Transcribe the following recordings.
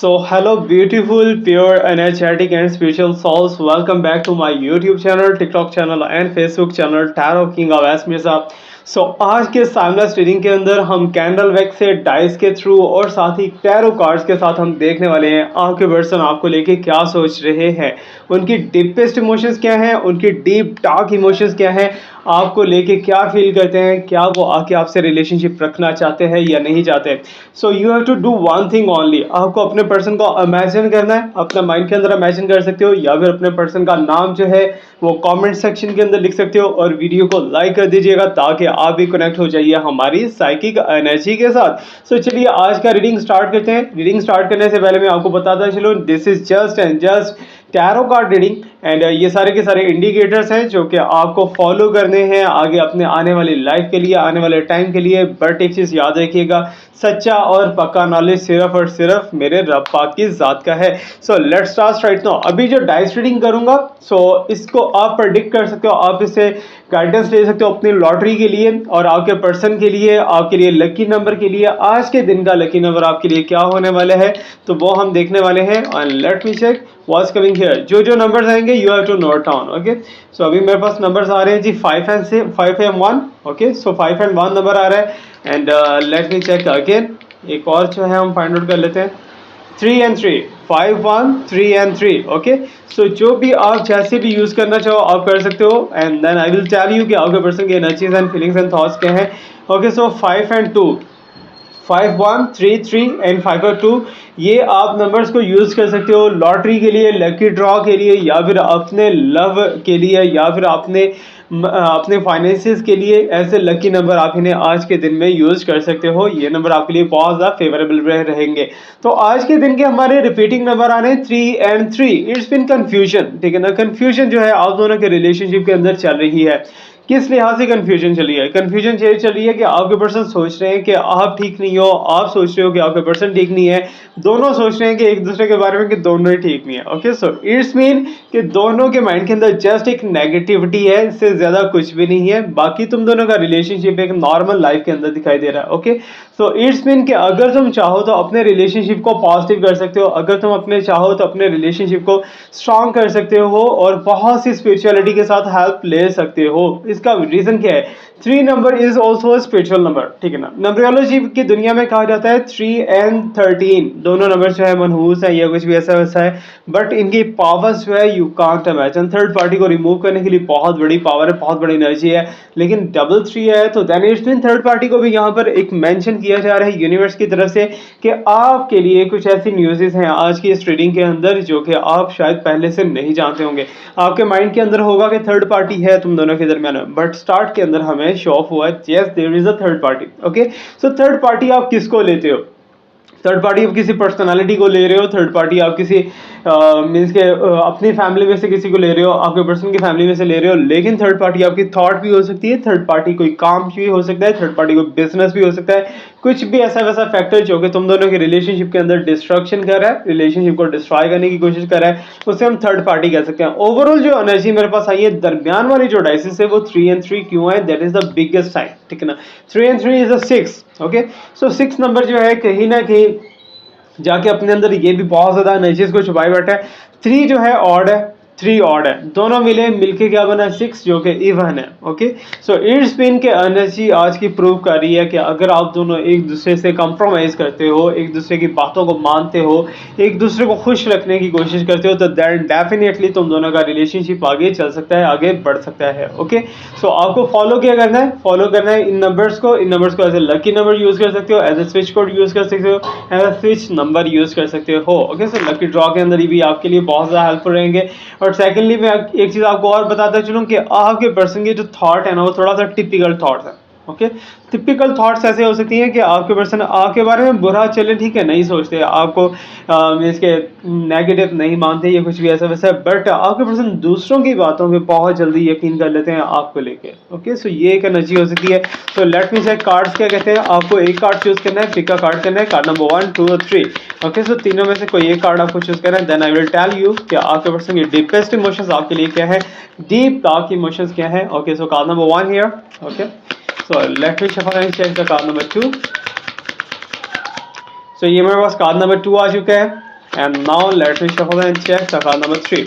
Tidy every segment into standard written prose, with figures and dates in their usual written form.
So, hello, beautiful, pure, energetic, and spiritual souls. Welcome back to my YouTube channel, TikTok channel, and Facebook channel, Tarot King Awais Mirza. सो आज के साइमलेस reading के अंदर हम candle वैक से dice के through और साथ ही टैरो कार्ड्स के साथ हम देखने वाले हैं आपके पर्सन आपको लेके क्या सोच रहे हैं, उनकी डीपेस्ट इमोशंस क्या हैं, उनकी डीप डार्क इमोशंस क्या हैं, आपको लेके क्या फील करते हैं, क्या वो आके आपसे रिलेशनशिप रखना चाहते हैं या नहीं चाहते। So you have to do one thing only, आपको अपने पर्सन को इमेजिन करना है, अपना माइंड के अंदर इमेजिन कर सकते हो या फिर अपने पर्सन का नाम जो है वो कमेंट सेक्शन के अंदर लिख सकते हो और वीडियो को लाइक कर दीजिएगा ताकि आप भी कनेक्ट हो जाइए हमारी साइकिक एनर्जी के साथ। सो चलिए आज का रीडिंग स्टार्ट करते हैं। रीडिंग स्टार्ट करने से पहले मैं आपको बताता चलूं, this is just and just tarot card reading and ये सारे के सारे इंडिकेटर्स हैं जो कि आपको फॉलो करने हैं आगे अपने आने वाली लाइफ के लिए, आने वाले टाइम के लिए। बट एक चीज़ याद रखिएगा, सच्चा और पक्का नॉलेज सिर्फ और सिर्फ मेरे रब पाक की ज़ात का है। So let's start right now. अभी जो डाइस रीडिंग करूंगा इसको आप प्रेडिक्ट कर सकते हो, आप इससे गाइडेंस ले सकते हो अपनी लॉटरी के लिए और आपके पर्सन के लिए, आपके लिए लकी नंबर के लिए। आज के दिन का लकी नंबर आपके लिए क्या होने वाला है तो वो हम देखने वाले हैं। And let me check what's coming here. जो जो नंबर्स आएंगे you have to note down. Okay, so अभी मेरे पास नंबर्स आ रहे हैं जी 5 and 1। Okay, so 5 and 1 number आ रहा है and let me check again. एक और जो है हम फाइंड आउट कर लेते हैं, 3 एंड 3, 5 1 3 एंड 3। ओके, सो जो भी आप जैसे भी यूज करना चाहो आप कर सकते हो and then I will tell you कि आपके पर्सन के energies and feelings and thoughts क्या हैं। ओके, सो 5 एंड 2, 5 1 3 3 एंड 5 और 2, ये आप नंबर्स को यूज़ कर सकते हो लॉटरी के लिए, लकी ड्रॉ के लिए या फिर अपने लव के लिए या फिर अपने फाइनेंसिस के लिए। ऐसे लकी नंबर आप इन्हें आज के दिन में यूज़ कर सकते हो। ये नंबर आपके लिए बहुत ज़्यादा फेवरेबल रहेंगे। तो आज के दिन के हमारे रिपीटिंग नंबर आ रहे हैं 3 एंड 3। इट्स बिन कन्फ्यूजन, ठीक है ना। कन्फ्यूजन जो है आप दोनों के रिलेशनशिप के अंदर चल रही है। किस लिहाज से कन्फ्यूजन चली है? कन्फ्यूजन ये चली है कि आपके पर्सन सोच रहे हैं कि आप ठीक नहीं हो, आप सोच रहे हो कि आपके पर्सन ठीक नहीं है, दोनों सोच रहे हैं कि एक दूसरे के बारे में कि दोनों ही ठीक नहीं है। ओके, सो इट्स मीन कि दोनों के माइंड के अंदर जस्ट एक नेगेटिविटी है, इससे ज्यादा कुछ भी नहीं है। बाकी तुम दोनों का रिलेशनशिप एक नॉर्मल लाइफ के अंदर दिखाई दे रहा है। ओके, सो इट्स मीन कि अगर तुम चाहो तो अपने रिलेशनशिप को पॉजिटिव कर सकते हो, अगर तुम अपने चाहो तो अपने रिलेशनशिप को स्ट्रांग कर सकते हो और बहुत सी स्पिरिचुअलिटी के साथ हेल्प ले सकते हो। इसका रीजन क्या है? 3 number is also spiritual number, ठीक है ना। नंबरोलॉजी की दुनिया में कहा जाता है 3 एंड 13 दोनों नंबर जो है मनहूस है या कुछ भी ऐसा वैसा है, बट इनकी पावर्स जो है you can't imagine. Third party को रिमूव करने के लिए बहुत बड़ी पावर है, बहुत बड़ी एनर्जी है, लेकिन डबल 3 है तो then it's mean third party को भी यहाँ पर एक मेंशन किया जा रहा है यूनिवर्स की तरफ से कि आपके लिए कुछ ऐसी न्यूज़ेस हैं आज की इस रीडिंग के अंदर जो कि आप शायद पहले से नहीं जानते होंगे। आपके माइंड के अंदर होगा कि थर्ड पार्टी है तुम दोनों के दरमियान, बट स्टार्ट के अंदर हमें शो ऑफ हुआ है yes there is a third party. Okay, so third party आप किसको लेते हो? थर्ड पार्टी आप किसी पर्सनालिटी को ले रहे हो, थर्ड पार्टी आप किसी मीन्स के अपनी फैमिली में से किसी को ले रहे हो, आपके पर्सन की फैमिली में से ले रहे हो, लेकिन थर्ड पार्टी आपकी थॉट भी हो सकती है, थर्ड पार्टी कोई काम भी हो सकता है, थर्ड पार्टी कोई बिजनेस भी हो सकता है, कुछ भी ऐसा वैसा फैक्टर जो कि तुम दोनों के रिलेशनशिप के अंदर डिस्ट्रक्शन कर रहा है, रिलेशनशिप को डिस्ट्रॉय करने की कोशिश कर रहा है, उसे हम थर्ड पार्टी कह सकते हैं। ओवरऑल जो एनर्जी मेरे पास आई है, दरमियान वाली जो डाइसिस है वो 3 एंड 3 क्यों है? That is the biggest sign, ठीक है ना। 3 and 3 is a 6। Okay, so 6 number जो है कहीं ना कहीं जाके अपने अंदर ये भी बहुत ज्यादा एनर्जीज को छुपाए बैठा है। 3 जो है ऑड है, 3 ऑड है, दोनों मिलके क्या बना? 6 जो कि इवन है। ओके, सो इट्स मीन के एनर्जी आज की प्रूव कर रही है कि अगर आप दोनों एक दूसरे से कंप्रोमाइज करते हो, एक दूसरे की बातों को मानते हो, एक दूसरे को खुश रखने की कोशिश करते हो तो देन डेफिनेटली तुम दोनों का रिलेशनशिप आगे चल सकता है, आगे बढ़ सकता है। ओके, सो आपको फॉलो क्या करना है? फॉलो करना है इन नंबर्स को as a lucky number use कर सकते हो, as a switch code use कर सकते हो, as a switch number use कर सकते हो। ओके, सो लकी ड्रॉ के अंदर भी आपके लिए बहुत ज्यादा हेल्पफुल रहेंगे। और सेकेंडली मैं एक चीज आपको और बताता चलूं कि आपके पर्सन के जो थॉट है ना वो थोड़ा सा टिपिकल थॉट्स है। ओके, टिपिकल थॉट्स ऐसे हो सकती हैं कि आपके पर्सन आपके बारे में बुरा चले, ठीक है, नहीं सोचते आपको, इसके नेगेटिव नहीं मानते या कुछ भी ऐसा वैसा, बट आपके पर्सन दूसरों की बातों पे बहुत जल्दी यकीन कर लेते हैं आपको लेके। ओके, सो ये एक एनर्जी हो सकती है। तो लेट मी चेक कार्ड्स क्या कहते हैं। आपको एक कार्ड चूज करना है, पिक का कार्ड करना है, कार्ड नंबर 1 2 और 3। ओके, सो तीनों में से कोई एक कार्ड आपको चूज करना है, then I will tell you कि आपके पर्सन की डीपेस्ट इमोशंस आपके लिए क्या है, डीप डार्क इमोशंस क्या है। Okay, so card number 1 here. Okay, so let me shuffle and check the card number 2. So ये मेरे पास कार्ड नंबर 2 आ चुका है। And now let me shuffle and check the card number 3।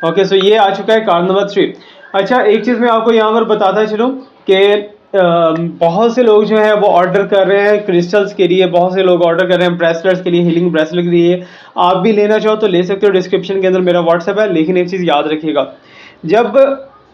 Okay, so ये आ चुका है कार्ड नंबर 3। अच्छा, एक चीज़ मैं आपको यहाँ पर बताता चलूँ कि बहुत से लोग जो है वो ऑर्डर कर रहे हैं क्रिस्टल्स के लिए, बहुत से लोग ऑर्डर कर रहे हैं ब्रेसलेट्स के लिए, हीलिंग ब्रेसलेट के लिए। आप भी लेना चाहो तो ले सकते हो, डिस्क्रिप्शन के अंदर मेरा व्हाट्सएप है। लेकिन एक चीज़ याद रखिएगा, जब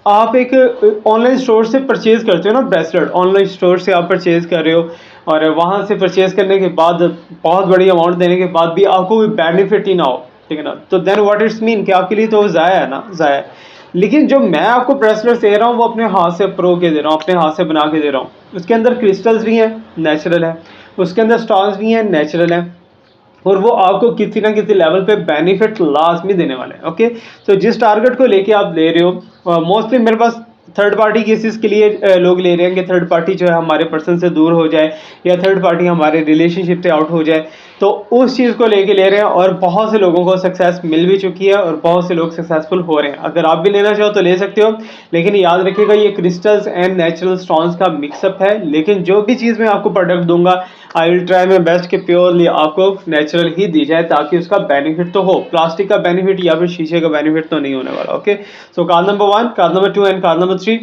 आप एक ऑनलाइन स्टोर से परचेज करते हो ना ब्रेसलेट, ऑनलाइन स्टोर से आप परचेज कर रहे हो और वहाँ से परचेज करने के बाद बहुत बड़ी अमाउंट देने के बाद भी आपको कोई बेनिफिट ही ना हो, ठीक है ना, तो देन व्हाट इट्स मीन कि आपके लिए तो ज़ाया है ना, ज़ाया है। लेकिन जो मैं आपको ब्रेसलेट दे रहा हूँ वो अपने हाथ से प्रो के दे रहा हूँ, अपने हाथ से बना के दे रहा हूँ। उसके अंदर क्रिस्टल्स भी हैं, नेचुरल है, उसके अंदर स्टोन्स भी हैं, नेचुरल है, और वो आपको किसी ना किसी लेवल पे बेनिफिट लाजमी देने वाले हैं। ओके, तो जिस टारगेट को लेके आप ले रहे हो, मोस्टली मेरे पास थर्ड पार्टी केसेस के लिए लोग ले रहे हैं कि थर्ड पार्टी जो है हमारे पर्सन से दूर हो जाए या थर्ड पार्टी हमारे रिलेशनशिप से आउट हो जाए, तो उस चीज़ को लेके ले रहे हैं। और बहुत से लोगों को सक्सेस मिल भी चुकी है और बहुत से लोग सक्सेसफुल हो रहे हैं। अगर आप भी लेना चाहो तो ले सकते हो, लेकिन याद रखिएगा ये क्रिस्टल्स एंड नेचुरल स्टोन्स का मिक्सअप है। लेकिन जो भी चीज़ मैं आपको प्रोडक्ट दूंगा, I will try my best कि प्योरली आपको नेचुरल ही दी जाए, ताकि उसका बेनिफिट तो हो। प्लास्टिक का बेनिफिट या फिर शीशे का बेनिफिट तो नहीं होने वाला। Okay, so card number 1, card number 2 and card number 3,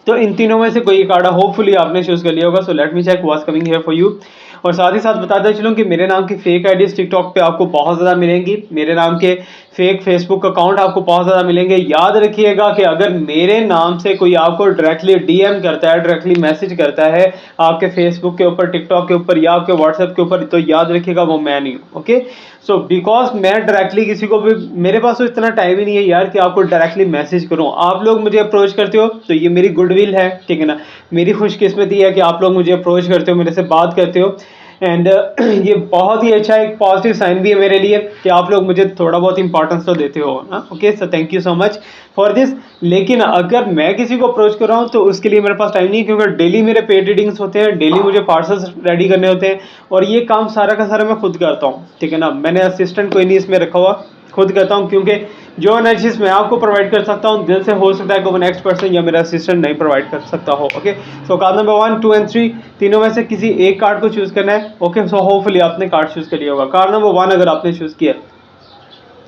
तो इन तीनों में से कोई कार्ड होपफुली आपने चूज कर लिया होगा। So let me check what's coming here for you. और साथ ही साथ बताते चलूँ कि मेरे नाम की फेक आईडीज टिकटॉक पे आपको बहुत ज़्यादा मिलेंगी, मेरे नाम के फेक फेसबुक अकाउंट आपको बहुत ज़्यादा मिलेंगे। याद रखिएगा कि अगर मेरे नाम से कोई आपको डायरेक्टली डीएम करता है, डायरेक्टली मैसेज करता है आपके फेसबुक के ऊपर, टिकटॉक के ऊपर या आपके व्हाट्सएप के ऊपर, तो याद रखिएगा वो मैं नहीं हूँ। ओके, सो बिकॉज मैं डायरेक्टली किसी को भी, मेरे पास तो इतना टाइम ही नहीं है यार कि आपको डायरेक्टली मैसेज करूँ। आप लोग मुझे अप्रोच करते हो तो ये मेरी गुडविल है, ठीक है ना, मेरी खुशकिस्मती है कि आप लोग मुझे अप्रोच करते हो, मेरे से बात करते हो। एंड ये बहुत ही अच्छा एक पॉजिटिव साइन भी है मेरे लिए कि आप लोग मुझे थोड़ा बहुत इंपॉर्टेंस तो देते हो ना। Okay, so thank you so much for this. लेकिन अगर मैं किसी को अप्रोच कर रहा हूँ तो उसके लिए मेरे पास टाइम नहीं है, क्योंकि डेली मेरे पेड रीडिंग्स होते हैं, डेली मुझे पार्सल्स रेडी करने होते हैं, और ये काम सारा का सारा मैं खुद करता हूँ, ठीक है ना। मैंने असिस्टेंट कोई नहीं इसमें रखा हुआ, खुद करता हूँ, क्योंकि जो एनर्जीज मैं आपको प्रोवाइड कर सकता हूँ दिल से, हो सकता है कि वो नेक्स्ट पर्सन या मेरा असिस्टेंट नहीं प्रोवाइड कर सकता हो। Okay, so card number 1, 2 and 3 तीनों में से किसी एक कार्ड को चूज करना है। ओके, सो होपफुली आपने कार्ड चूज कर लिया होगा। कार्ड नंबर 1 अगर आपने चूज किया,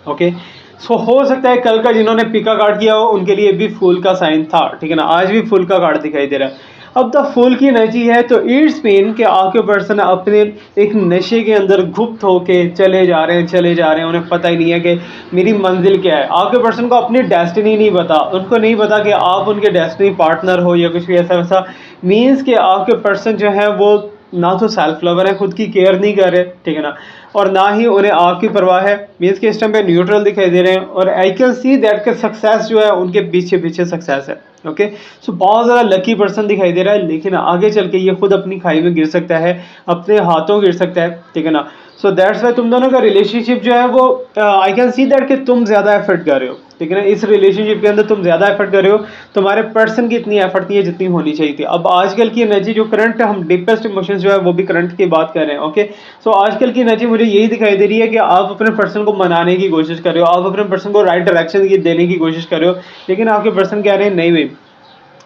ओके, सो हो सकता है कल का जिन्होंने पिका कार्ड किया हो उनके लिए भी फूल का साइन था, ठीक है ना, आज भी फूल का कार्ड दिखाई दे रहा है। अब द फूल की एनर्जी है, तो इट्स मीन कि आपके पर्सन अपने एक नशे के अंदर गुप्त होके चले जा रहे हैं, उन्हें पता ही नहीं है कि मेरी मंजिल क्या है। आपके पर्सन को अपनी डेस्टिनी नहीं पता, उनको नहीं पता कि आप उनके डेस्टिनी पार्टनर हो या कुछ भी ऐसा वैसा। मीन्स कि आपके पर्सन जो है वो ना तो सेल्फ लवर है, खुद की केयर नहीं कर रहे, ठीक है ना, और ना ही उन्हें आपकी परवाह है। मीन्स के इस टाइम पे न्यूट्रल दिखाई दे रहे हैं, और आई कैन सी दैट के सक्सेस जो है उनके पीछे पीछे सक्सेस है। ओके, सो बहुत ज़्यादा लकी पर्सन दिखाई दे रहा है, लेकिन आगे चल के ये खुद अपनी खाई में गिर सकता है, अपने हाथों गिर सकता है, ठीक है ना। सो दैट्स वाई तुम दोनों का रिलेशनशिप जो है वो आई कैन सी दैट कि तुम ज़्यादा एफर्ट कर रहे हो, ठीक है ना, इस रिलेशनशिप के अंदर तुम ज़्यादा एफर्ट कर रहे हो। तुम्हारे पर्सन की इतनी एफर्ट नहीं है जितनी होनी चाहिए थी। अब आजकल की एनर्जी जो करंट, हम डीपेस्ट इमोशंस जो है वो भी करंट की बात कर रहे हैं। ओके, सो आजकल की एनर्जी मुझे यही दिखाई दे रही है कि आप अपने पर्सन को मनाने की कोशिश कर रहे हो, आप अपने पर्सन को राइट डायरेक्शन देने की कोशिश कर रहे हो, लेकिन आपके पर्सन कह रहे हैं नहीं भाई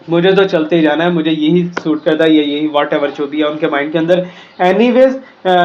मुझे तो चलते ही जाना है, मुझे यही सूट करता है, या यही वॉट एवर जो भी है उनके माइंड के अंदर। एनीवेज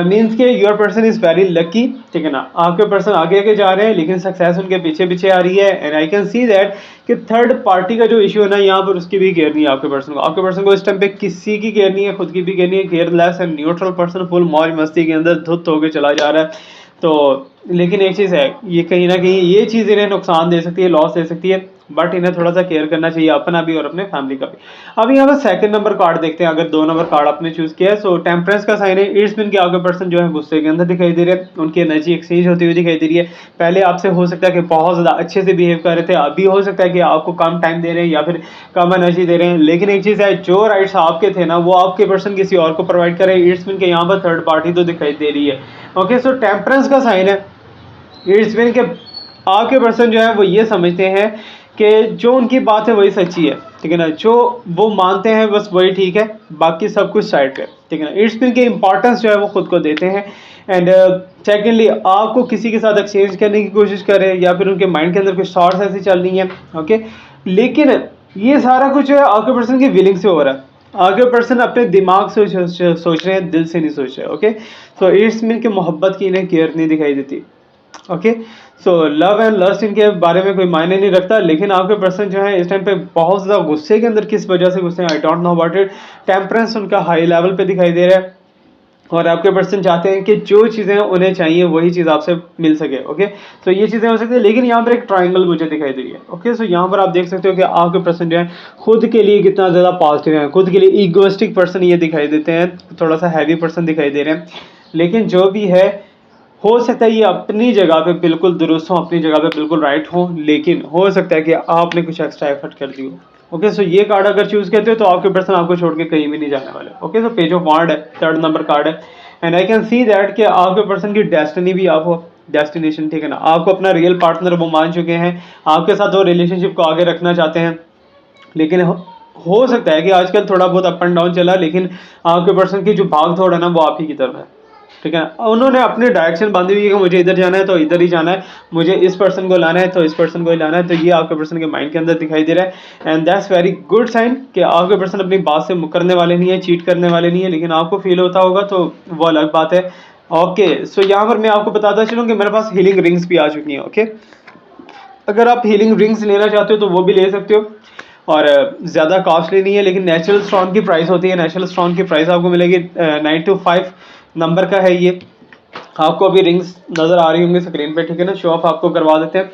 मीन्स के your person is very lucky, ठीक है ना, आपके पर्सन आगे आगे जा रहे हैं, लेकिन सक्सेस उनके पीछे पीछे आ रही है। And I can see that कि थर्ड पार्टी का जो इशू है ना यहाँ पर, उसकी भी केयर नहीं है आपके पर्सन को। आपके पर्सन को इस टाइम पे किसी की केयर नहीं है, खुद की भी केयर नहीं है, careless and neutral person full मौज मस्ती के अंदर धुत होकर चला जा रहा है। तो लेकिन एक चीज़ है, ये कहीं ना कहीं ये चीज़ इन्हें नुकसान दे सकती है, लॉस दे सकती है, बट इन्हें थोड़ा सा केयर करना चाहिए अपना भी और अपने फैमिली का भी। अब यहाँ पर सेकंड नंबर कार्ड देखते हैं। अगर 2 नंबर कार्ड आपने चूज किया है, सो टेम्परेंस का साइन है। इट्स मीन कि आपके पर्सन जो है गुस्से के अंदर दिखाई दे रहे हैं, उनकी एनर्जी एक्सचेंज होती हुई दिखाई दे रही है। पहले आपसे हो सकता है कि बहुत ज़्यादा अच्छे से बिहेव कर रहे थे, अभी हो सकता है कि आपको कम टाइम दे रहे हैं या फिर कम एनर्जी दे रहे हैं। लेकिन एक चीज़ है, जो राइट्स आपके थे ना वो आपके पर्सन किसी और को प्रोवाइड कर रहे हैं। इट्स मीन कि यहाँ पर थर्ड पार्टी तो दिखाई दे रही है। ओके, सो टेम्परेंस का साइन है। इट्स मीन कि आपके पर्सन जो है वो ये समझते हैं कि जो उनकी बात है वही सच्ची है, ठीक है ना, जो वो मानते हैं बस वही ठीक है, बाकी सब कुछ साइड पे, ठीक है ना। इट्स मीन के इंपॉर्टेंस जो है वो खुद को देते हैं। एंड सेकेंडली आपको किसी के साथ एक्सचेंज करने की कोशिश करें या फिर उनके माइंड के अंदर कुछ थॉट्स ऐसी चल रही हैं। ओके, लेकिन ये सारा कुछ जो है आपके पर्सन की विलिंग से हो रहा है। आगे पर्सन अपने दिमाग से सोच रहे हैं, दिल से नहीं सोच रहे। ओके, सो इट्स मीन कि मोहब्बत की इन्हें केयर नहीं दिखाई देती। Okay, so love and lust इनके बारे में कोई मायने नहीं रखता, लेकिन आपके पर्सन जो है इस टाइम पे बहुत ज़्यादा गुस्से के अंदर, किस वजह से गुस्से, I don't know about it. Temperance उनका हाई लेवल पे दिखाई दे रहा है, और आपके पर्सन चाहते हैं कि जो चीज़ें उन्हें चाहिए वही चीज़ आपसे मिल सके। ओके, तो ये चीज़ें हो सकती है, लेकिन यहाँ पर एक ट्राइंगल मुझे दिखाई दे रही है। ओके, सो यहाँ पर आप देख सकते हो कि आपके पर्सन जो है खुद के लिए कितना ज़्यादा पॉजिटिव है, खुद के लिए ईगोइस्टिक पर्सन ये दिखाई देते हैं, थोड़ा सा हैवी पर्सन दिखाई दे रहे हैं। लेकिन जो भी है, हो सकता है ये अपनी जगह पे बिल्कुल दुरुस्त हो, अपनी जगह पे बिल्कुल राइट हो, लेकिन हो सकता है कि आपने कुछ एक्स्ट्रा एफर्ट कर दी हो। ओके, सो ये कार्ड अगर चूज करते हो तो आपके पर्सन आपको छोड़ के कहीं भी नहीं जाने वाले। ओके, सो पेज ऑफ वांड है, 3rd नंबर कार्ड है, and I can see that कि आपके पर्सन की डेस्टिनी भी आप हो, डेस्टिनेशन, ठीक है ना, आपको अपना रियल पार्टनर वो मान चुके हैं, आपके साथ वो रिलेशनशिप को आगे रखना चाहते हैं। लेकिन हो सकता है कि आजकल थोड़ा बहुत अप एंड डाउन चला, लेकिन आपके पर्सन की जो भाग दौड़ है ना वो आप ही की तरफ है, ठीक है। उन्होंने अपनी डायरेक्शन बांधी हुई है कि मुझे इधर जाना है तो इधर ही जाना है, मुझे इस पर्सन को लाना है तो इस पर्सन को ही लाना है, तो ये आपके पर्सन के माइंड के अंदर दिखाई दे रहा है, and that's very good sign कि आपके पर्सन अपनी बात से मुकरने वाले नहीं है, चीट करने वाले नहीं है, लेकिन आपको फील होता होगा तो वो अलग बात है। ओके, सो यहाँ पर मैं आपको बताता चलूँ कि मेरे पास हीलिंग रिंग्स भी आ चुकी हैं। ओके, अगर आप हीलिंग रिंग्स लेना चाहते हो तो वो भी ले सकते हो, और ज़्यादा कॉस्टली नहीं है, लेकिन नेचुरल स्टोन की प्राइस होती है। नेचुरल स्टोन की प्राइस आपको मिलेगी 925 नंबर का है ये। आपको अभी रिंग्स नज़र आ रही होंगी स्क्रीन पे, ठीक है ना, शो ऑफ आपको करवा देते हैं।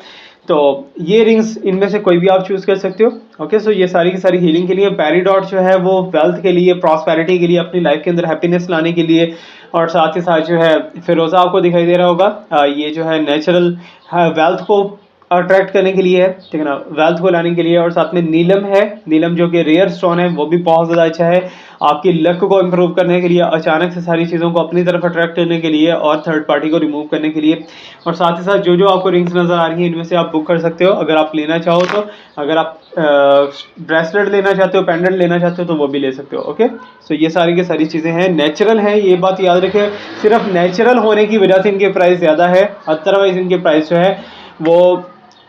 तो ये रिंग्स, इनमें से कोई भी आप चूज़ कर सकते हो। ओके, सो ये सारी की सारी हीलिंग के लिए। पेरीडॉट जो है वो वेल्थ के लिए, प्रॉस्पेरिटी के लिए, अपनी लाइफ के अंदर हैप्पीनेस लाने के लिए, और साथ ही साथ जो है फिरोज़ा आपको दिखाई दे रहा होगा, ये जो है नेचुरल वेल्थ को अट्रैक्ट करने के लिए है, ठीक है ना, वेल्थ को लाने के लिए। और साथ में नीलम है, नीलम जो कि रेयर स्टोन है, वो भी बहुत ज़्यादा अच्छा है आपकी लक को इम्प्रूव करने के लिए, अचानक से सारी चीज़ों को अपनी तरफ अट्रैक्ट करने के लिए, और थर्ड पार्टी को रिमूव करने के लिए। और साथ ही साथ जो जो आपको रिंग्स नज़र आ रही हैं इनमें से आप बुक कर सकते हो अगर आप लेना चाहो तो। अगर आप ब्रेसलेट लेना चाहते हो, पेंडेंट लेना चाहते हो तो वो भी ले सकते हो। ओके, सो ये सारी की सारी चीज़ें हैं, नेचुरल हैं, ये बात याद रखें। सिर्फ नेचुरल होने की वजह से इनके प्राइस ज़्यादा है, अदरवाइज इनके प्राइस जो है वो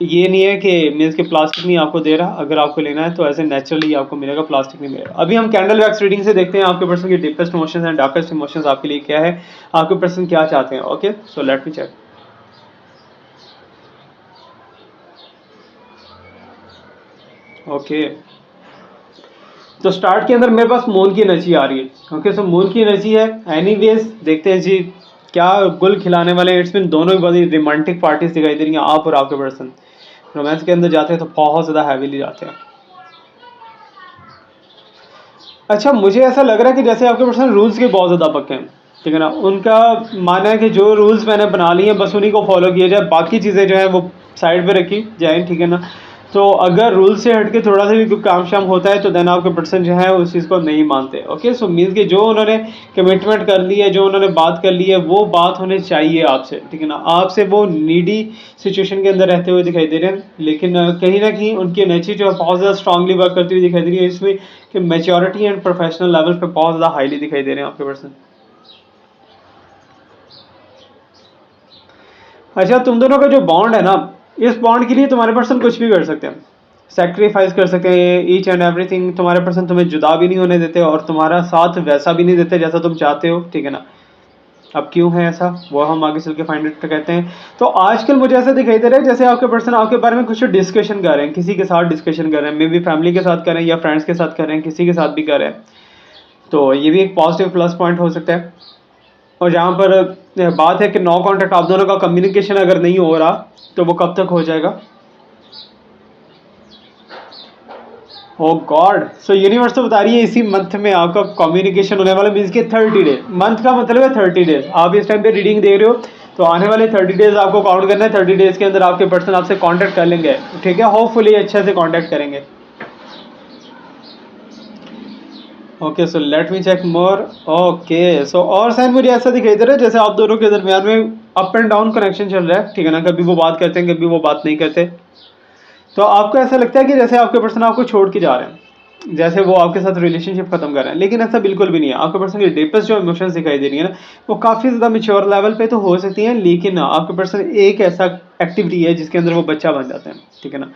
ये नहीं है कि मीन्स के प्लास्टिक नहीं आपको दे रहा। अगर आपको लेना है तो ऐसे नेचुरली आपको मिलेगा, प्लास्टिक नहीं मिलेगा। अभी हम कैंडल वैक्स रीडिंग से देखते हैं आपके पर्सन की deepest emotions and darkest emotions आपके लिए क्या है, आपके पर्सन क्या चाहते हैं। Okay, so let me check. Okay, तो स्टार्ट के अंदर मेरे पास मून की एनर्जी आ रही है। ओके, सो मून की एनर्जी है। एनीवेज देखते हैं जी क्या गुल खिलाने वाले हैं। इट्स मीन दोनों ही बड़ी रोमांटिक पार्टीज दिखाई दे रही हैं, आप और आपके पर्सन रोमांस के अंदर जाते हैं तो बहुत ज़्यादा हैवीली जाते हैं। अच्छा, मुझे ऐसा लग रहा है कि जैसे आपके पर्सन रूल्स के बहुत ज़्यादा पक्के हैं, ठीक है ना, उनका मानना है कि जो रूल्स मैंने बना लिए हैं बस उन्हीं को फॉलो किया जाए, बाकी चीज़ें जो है वो साइड पे रखी जाए, ठीक है ना। तो अगर रूल से हट के थोड़ा सा भी कोई काम शाम होता है तो देन आपके पर्सन जो है उस चीज़ को नहीं मानते। ओके, सो मीन्स कि जो उन्होंने कमिटमेंट कर ली है, जो उन्होंने बात कर ली है, वो बात होनी चाहिए आपसे, ठीक है ना। आपसे वो नीडी सिचुएशन के अंदर रहते हुए दिखाई दे रहे हैं, लेकिन कहीं ना कहीं उनकी एनर्जी जो है बहुत ज़्यादा स्ट्रांगली वर्क करती हुई दिखाई दे रही है, इसमें कि मैच्योरिटी एंड प्रोफेशनल लेवल पे बहुत ज़्यादा हाईली दिखाई दे रहे हैं आपके पर्सन। अच्छा, तुम दोनों का जो बॉन्ड है ना, इस बॉन्ड के लिए तुम्हारे पर्सन कुछ भी कर सकते हैं, सेक्रीफाइस कर सकते हैं, ईच एंड एवरीथिंग। तुम्हारे पर्सन तुम्हें जुदा भी नहीं होने देते और तुम्हारा साथ वैसा भी नहीं देते जैसा तुम चाहते हो, ठीक है ना। अब क्यों है ऐसा, वो हम आगे चल के फाइंड आउट कहते हैं। तो आजकल मुझे ऐसा दिखाई दे रहा है जैसे आपके पर्सन आपके बारे में कुछ डिस्कशन कर रहे हैं, किसी के साथ डिस्कशन कर रहे हैं, मे बी फैमिली के साथ कर रहे हैं या फ्रेंड्स के साथ कर रहे हैं, किसी के साथ भी कर रहे हैं। तो ये भी एक पॉजिटिव प्लस पॉइंट हो सकता है। और जहाँ पर बात है कि नो कॉन्टैक्ट, आप दोनों का कम्युनिकेशन अगर नहीं हो रहा तो वो कब तक हो जाएगा। ओ गॉड, सो यूनिवर्स तो बता रही है इसी मंथ में आपका कम्युनिकेशन होने वाला, मीन्स के 30 डेज। मंथ का मतलब है 30 डेज। आप इस टाइम पे रीडिंग देख रहे हो तो आने वाले 30 डेज आपको काउंट करना है। 30 डेज के अंदर आपके पर्सन आपसे कांटेक्ट कर लेंगे, ठीक है, होपफुली अच्छे से कांटेक्ट करेंगे। Okay, so let me check more. Okay, so और साइन मुझे ऐसा दिखाई दे रहा है जैसे आप दोनों के दरमियान में अप एंड डाउन कनेक्शन चल रहा है, ठीक है ना। कभी वो बात करते हैं, कभी वो बात नहीं करते। तो आपको ऐसा लगता है कि जैसे आपके पर्सन आपको छोड़ के जा रहे हैं, जैसे वो आपके साथ रिलेशनशिप खत्म कर रहे हैं, लेकिन ऐसा बिल्कुल भी नहीं है। आपके पर्सन की डीपेस्ट जो इमोशंस दिखाई दे रही है ना, वो काफ़ी ज़्यादा मेच्योर लेवल पे तो हो सकती हैं, लेकिन आपके पर्सन एक ऐसा एक्टिविटी है जिसके अंदर वो बच्चा बन जाते हैं, ठीक है ना।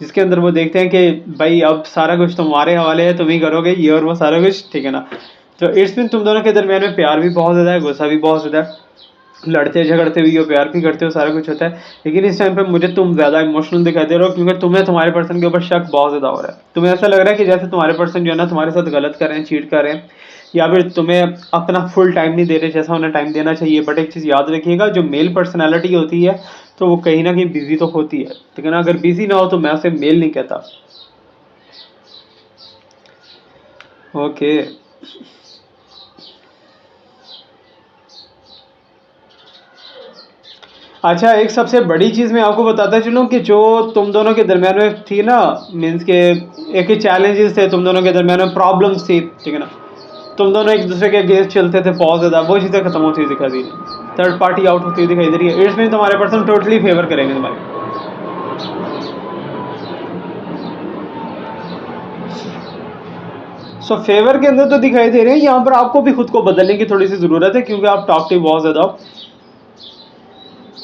जिसके अंदर वो देखते हैं कि भाई अब सारा कुछ तुम्हारे हवाले है, तुम ही करोगे ये और वो सारा कुछ, ठीक है ना। तो इट्स मीन तुम दोनों के दरमियान में प्यार भी बहुत ज़्यादा है, गुस्सा भी बहुत ज़्यादा है, लड़ते झगड़ते भी हो, प्यार भी करते हो, सारा कुछ होता है। लेकिन इस टाइम पे मुझे तुम ज़्यादा इमोशनल दिखाई दे रहे हो, क्योंकि तुम्हें तुम्हारे पर्सन के ऊपर शक बहुत ज़्यादा हो रहा है। तुम्हें ऐसा लग रहा है कि जैसे तुम्हारे पर्सन जो है ना तुम्हारे साथ गलत कर रहे हैं, चीट कर रहे हैं, या फिर तुम्हें अपना फुल टाइम नहीं दे रहे जैसा उन्हें टाइम देना चाहिए। बट एक चीज़ याद रखिएगा, जो मेल पर्सनैलिटी होती है तो वो कहीं ना कहीं बिजी तो होती है, ठीक है ना। अगर बिजी ना हो तो मैं उसे मेल नहीं कहता। ओके, अच्छा एक सबसे बड़ी चीज़ मैं आपको बताता चलूँ कि जो तुम दोनों के दरमियान में थी ना, मीन्स के एक ही चैलेंजेस थे तुम दोनों के दरमियान में, प्रॉब्लम्स थी, ठीक है ना। तुम दोनों एक दूसरे के अगेंस्ट चलते थे बहुत ज़्यादा, वो चीज़ें खत्म होती हुई दिखाई दे रही है, थर्ड पार्टी आउट होती हुई दिखाई दे रही है। इट्स मीन तुम्हारे पर्सन टोटली फेवर करेंगे तुम्हारे। सो फेवर के अंदर तो दिखाई दे रहे हैं, यहाँ पर आपको भी खुद को बदलने की थोड़ी सी ज़रूरत है, क्योंकि आप टॉकटिव बहुत ज़्यादा हो।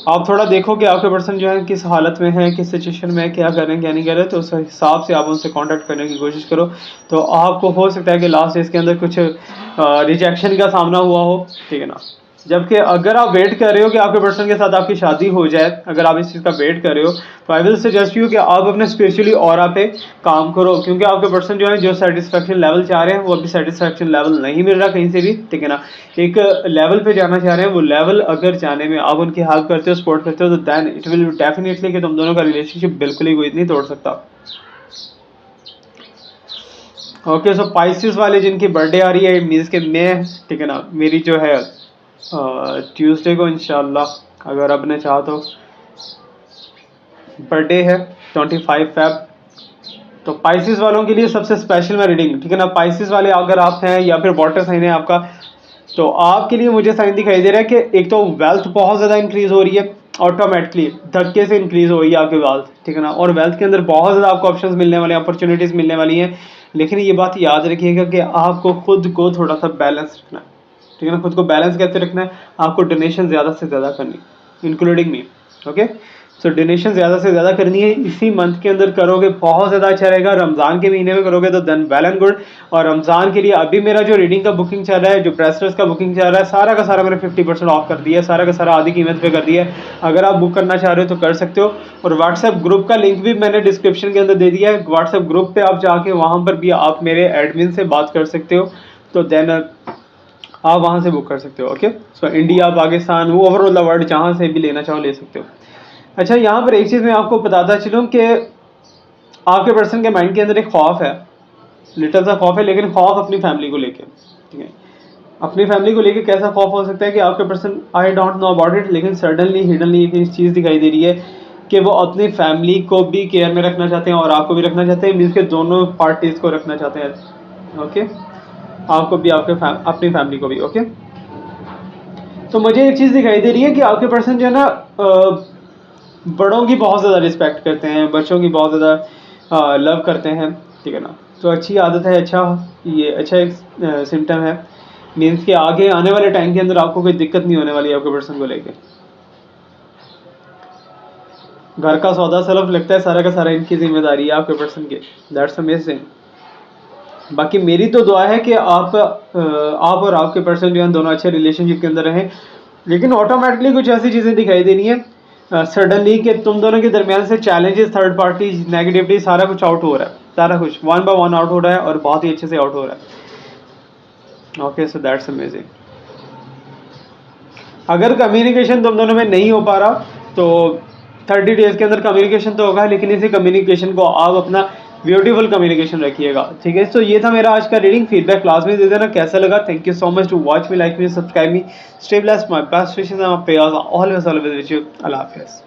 आप थोड़ा देखो कि आपके पर्सन जो है किस हालत में है, किस सिचुएशन में है, क्या कर रहे हैं क्या नहीं कर रहे, तो उस हिसाब से आप उनसे कांटेक्ट करने की कोशिश करो। तो आपको हो सकता है कि लास्ट इसके अंदर कुछ रिजेक्शन का सामना हुआ हो, ठीक है ना। जबकि अगर आप वेट कर रहे हो कि आपके पर्सन के साथ आपकी शादी हो जाए, अगर आप इस चीज़ का वेट कर रहे हो, तो आई विल सजेस्ट यू कि आप अपने स्पेशली ऑरा पे काम करो, क्योंकि आपके पर्सन जो है जो सेटिस्फेक्शन लेवल चाह रहे हैं वो अभी सेटिस्फेक्शन लेवल नहीं मिल रहा कहीं से भी, ठीक है ना। एक लेवल पे जाना चाह रहे हैं, वो लेवल अगर जाने में आप उनकी हेल्प करते हो, सपोर्ट करते हो, तो देन इट विल डेफिनेटली कि तुम दोनों का रिलेशनशिप बिल्कुल ही कोई नहीं तोड़ सकता। ओके, सो पाइसिस वाले जिनकी बर्थडे आ रही है, मीन्स के मैं, ठीक है ना, मेरी जो है ट्यूसडे को इंशाल्लाह अगर अब ने चाहा तो बर्थडे है 25 फेब। तो पाइसिस वालों के लिए सबसे स्पेशल मैं रीडिंग, ठीक है ना। पाइसिस वाले अगर आप हैं या फिर वाटर साइन है आपका, तो आपके लिए मुझे साइन दिखाई दे रहा है कि एक तो वेल्थ बहुत ज़्यादा इंक्रीज हो रही है, ऑटोमेटिकली धक्के से इंक्रीज हो रही है आपकी वेल्थ, ठीक है ना। और वेल्थ के अंदर बहुत ज़्यादा आपको ऑप्शंस मिलने वाले हैं, अपॉर्चुनिटीज़ मिलने वाली हैं। लेकिन ये बात याद रखिएगा कि आपको खुद को थोड़ा सा बैलेंस रखना है, ठीक है ना। खुद को बैलेंस कैसे रखना है, आपको डोनेशन ज़्यादा से ज़्यादा करनी, इंक्लूडिंग मी, ओके। सो डोनेशन ज़्यादा से ज़्यादा करनी है, इसी मंथ के अंदर करोगे बहुत ज़्यादा अच्छा रहेगा। रमज़ान के महीने में करोगे तो देन वेल एंड गुड। और रमज़ान के लिए अभी मेरा जो रीडिंग का बुकिंग चल रहा है, जो ब्रेसलेट्स का बुकिंग चल रहा है, सारा का सारा मैंने 50% ऑफ कर दिया है, सारा का सारा आधी कीमत पे कर दिया है। अगर आप बुक करना चाह रहे हो तो कर सकते हो। और व्हाट्सएप ग्रुप का लिंक भी मैंने डिस्क्रिप्शन के अंदर दे दिया है। व्हाट्सएप ग्रुप पर आप जाके वहाँ पर भी आप मेरे एडमिन से बात कर सकते हो, तो देन आप वहाँ से बुक कर सकते हो, ओके। सो इंडिया, पाकिस्तान, वो ओवरऑल द वर्ल्ड जहाँ से भी लेना चाहो ले सकते हो। अच्छा, यहाँ पर एक चीज़ मैं आपको बताता चलूँ कि आपके पर्सन के माइंड के अंदर एक खौफ है, लिटिल सा खौफ है, लेकिन खौफ अपनी फैमिली को लेके, ठीक है। अपनी फैमिली को लेके कैसा खौफ हो सकता है कि आपके person, I don't know about it, लेकिन सडनली हिडनली एक चीज़ दिखाई दे रही है कि वो अपनी फैमिली को भी केयर में रखना चाहते हैं और आपको भी रखना चाहते हैं, मीन्स के दोनों पार्टीज़ को रखना चाहते हैं, ओके। आपको भी, आपके अपनी फैमिली को भी, ओके। तो मुझे एक चीज़ दिखाई दे रही है कि आपके पर्सन जो है ना बड़ों की बहुत ज़्यादा रिस्पेक्ट करते हैं, बच्चों की बहुत ज़्यादा लव करते हैं, ठीक है ना। तो अच्छी आदत है, अच्छा, ये अच्छा एक सिम्टम है, मीन्स कि आगे आने वाले टाइम के अंदर आपको कोई दिक्कत नहीं होने वाली है आपके पर्सन को लेके। घर का सौदा सलफ लगता है सारा का सारा इनकी जिम्मेदारी है आपके पर्सन की, दैट्स अमेजिंग। बाकी मेरी तो दुआ है कि आप और आपके पर्सन जो है दोनों अच्छे रिलेशनशिप के अंदर रहें। लेकिन ऑटोमेटिकली कुछ ऐसी चीज़ें दिखाई दे रही हैं सडनली कि तुम दोनों के दरमियान से चैलेंजेस, थर्ड पार्टी, नेगेटिविटी, सारा कुछ आउट हो रहा है, सारा कुछ वन बाय वन आउट हो रहा है और बहुत ही अच्छे से आउट हो रहा है, ओके। So that's amazing. अगर कम्युनिकेशन तुम दोनों में नहीं हो पा रहा तो 30 डेज के अंदर कम्युनिकेशन तो होगा, लेकिन इसी कम्युनिकेशन को आप अपना ब्यूटीफुल कम्युनिकेशन रखिएगा, ठीक है। तो ये था मेरा आज का रीडिंग। फीडबैक क्लास में दे देना कैसा लगा। Thank you so much to watch me, like me, subscribe me, stay blessed, my best wishes, I am always with you. अल्लाह हाफिज़।